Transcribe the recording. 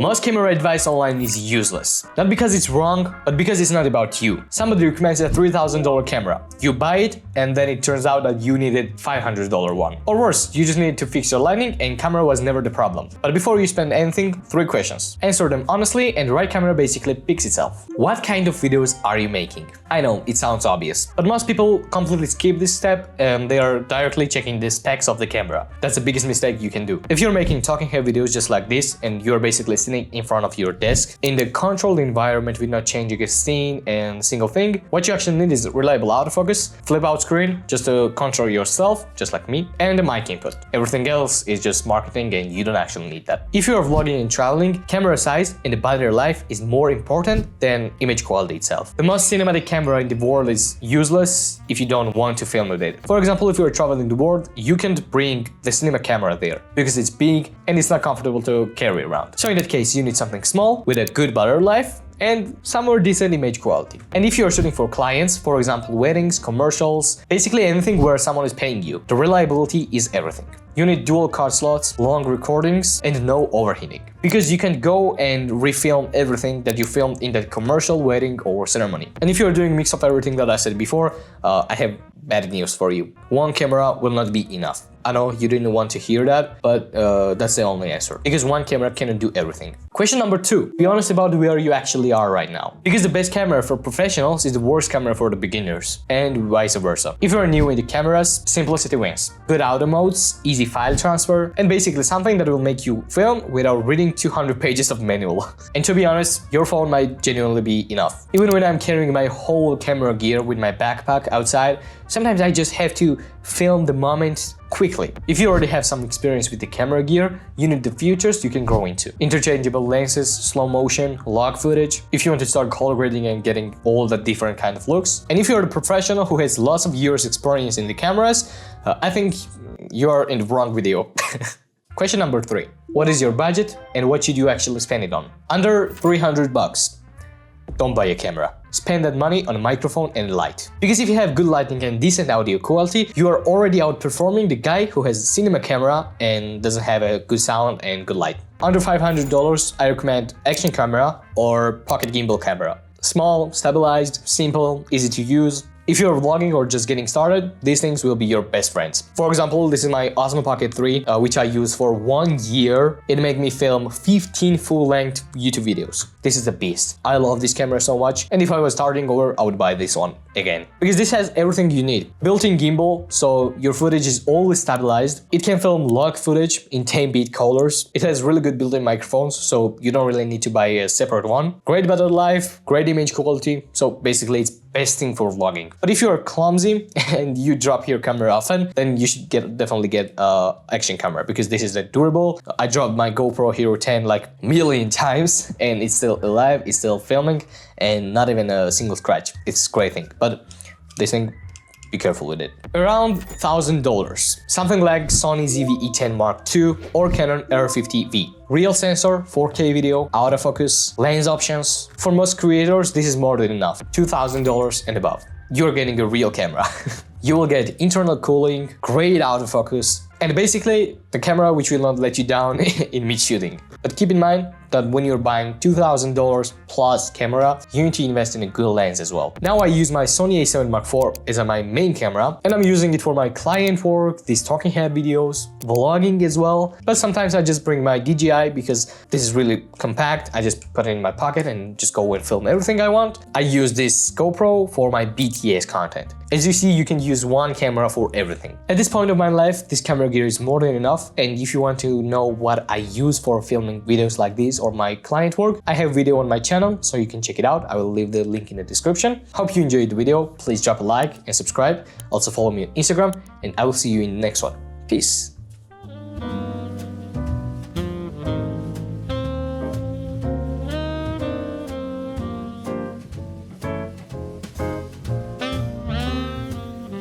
Most camera advice online is useless. Not because it's wrong, but because it's not about you. Somebody recommends a $3,000 camera. You buy it, and then it turns out that you needed $500 one. Or worse, you just needed to fix your lighting and camera was never the problem. But before you spend anything, 3 questions. Answer them honestly and the right camera basically picks itself. What kind of videos are you making? I know, it sounds obvious, but most people completely skip this step and they are directly checking the specs of the camera. That's the biggest mistake you can do. If you're making talking head videos just like this and you're basically sitting in front of your desk in the controlled environment with not changing a scene and single thing, what you actually need is reliable autofocus, flip out screen just to control yourself, just like me, and the mic input. Everything else is just marketing and you don't actually need that. If you're vlogging and traveling, camera size and the battery life is more important than image quality itself. The most cinematic camera in the world is useless if you don't want to film with it. For example, if you're traveling the world, you can't bring the cinema camera there because it's big and it's not comfortable to carry around. So in that case, you need something small with a good battery life and somewhere decent image quality. And if you're shooting for clients, for example, weddings, commercials, basically anything where someone is paying you, the reliability is everything. You need dual card slots, long recordings, and no overheating. Because you can go and refilm everything that you filmed in that commercial, wedding, or ceremony. And if you're doing a mix of everything that I said before, I have bad news for you. One camera will not be enough. I know you didn't want to hear that, but that's the only answer. Because one camera cannot do everything. Question number 2. Be honest about where you actually are right now. Because the best camera for professionals is the worst camera for the beginners, and vice versa. If you're new into cameras, simplicity wins. Good auto modes, easy file transfer, and basically something that will make you film without reading 200 pages of manual. And to be honest, your phone might genuinely be enough. Even when I'm carrying my whole camera gear with my backpack outside, sometimes I just have to film the moment quickly. If you already have some experience with the camera gear, you need the features you can grow into. Interchangeable lenses, slow motion, log footage, if you want to start color grading and getting all the different kind of looks. And if you're a professional who has lots of years experience in the cameras, I think you're in the wrong video. Question number 3. What is your budget and what should you actually spend it on? Under 300 bucks. Don't buy a camera. Spend that money on a microphone and light. Because if you have good lighting and decent audio quality, you are already outperforming the guy who has a cinema camera and doesn't have a good sound and good light. Under $500, I recommend action camera or pocket gimbal camera. Small, stabilized, simple, easy to use. If you're vlogging or just getting started, these things will be your best friends. For example, this is my Osmo Pocket 3, which I used for 1 year. It made me film 15 full-length YouTube videos. This is a beast. I love this camera so much, and if I was starting over, I would buy this one again. Because this has everything you need. Built-in gimbal, so your footage is always stabilized. It can film log footage in 10-bit colors. It has really good built-in microphones, so you don't really need to buy a separate one. Great battery life, great image quality, so basically it's best thing for vlogging. But if you're clumsy and you drop your camera often, then you should definitely get an action camera because this is durable. I dropped my GoPro Hero 10 like a million times and it's still alive, it's still filming and not even a single scratch. It's a great thing, but this thing, be careful with it. Around $1,000. Something like Sony ZV-E10 Mark II or Canon R50V. Real sensor, 4K video, autofocus, lens options. For most creators, this is more than enough. $2,000 and above. You're getting a real camera. You will get internal cooling, great autofocus, and basically the camera which will not let you down in mid-shooting. But keep in mind that when you're buying $2,000 plus camera, you need to invest in a good lens as well. Now I use my Sony a7 Mark IV as my main camera, and I'm using it for my client work, these talking head videos, vlogging as well. But sometimes I just bring my DJI because this is really compact. I just put it in my pocket and just go and film everything I want. I use this GoPro for my BTS content. As you see, you can use one camera for everything. At this point of my life, this camera gear is more than enough, and if you want to know what I use for filming videos like this or my client work, I have a video on my channel, so you can check it out. I will leave the link in the description. Hope you enjoyed the video. Please drop a like and subscribe. Also follow me on Instagram, and I will see you in the next one. Peace.